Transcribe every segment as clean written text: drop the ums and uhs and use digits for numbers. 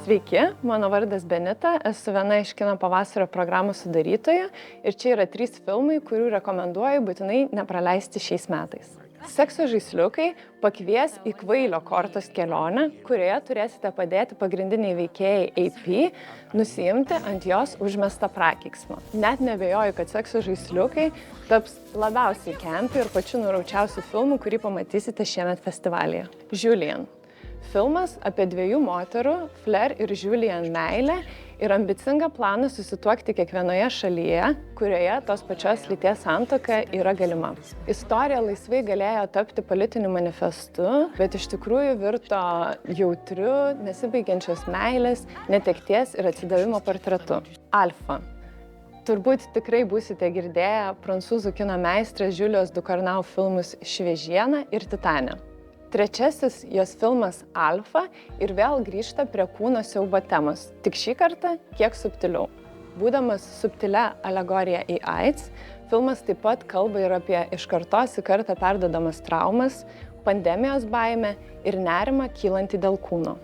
Sveiki, mano vardas Benita, esu viena iš kino pavasario programų sudarytojų ir čia yra 3 filmai, kurių rekomenduoju būtinai nepraleisti šiais metais. Sekso žaisliukai pakvies į kvailio kortos kelionę, kurioje turėsite padėti pagrindiniai veikėjai AP nusiimti ant jos užmestą prakeiksmą. Net neabejoju, kad sekso žaisliukai taps labiausiai campi ir pačiu nuraučiausiu filmu, kurį pamatysite šiemet festivalyje. Julian. Filmas apie 2 moterų, Flair ir Julian meilę ir ambicingą planą susituokti kiekvienoje šalyje, kurioje tos pačios lyties santuoka yra galima. Istorija laisvai galėjo tapti politiniu manifestu, bet iš tikrųjų virto jautriu, nesibaigiančios meilės, netekties ir atsidavimo portretu. Alfa. Turbūt tikrai būsite girdėję prancūzų kino meistrės Julios Ducournau filmus Šviežiena ir Titanė. Trečiasis jos filmas Alfa ir vėl grįžta prie kūno siaubo temos, tik šį kartą kiek subtiliau. Būdamas subtilia alegorija į AIDS, filmas taip pat kalba ir apie iš kartos į kartą perduodamas traumas, pandemijos baimę ir nerimą kylantį dėl kūno.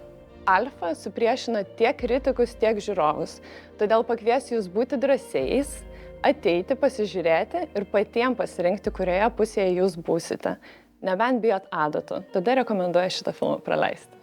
Alfa supriešina tiek kritikus, tiek žiūrovus, todėl pakviesiu jūs būti drąsiais, ateiti, pasižiūrėti ir patiems pasirinkti, kurioje pusėje jūs būsite. Nebent bijot adatų, tada rekomenduoju šitą filmą praleisti.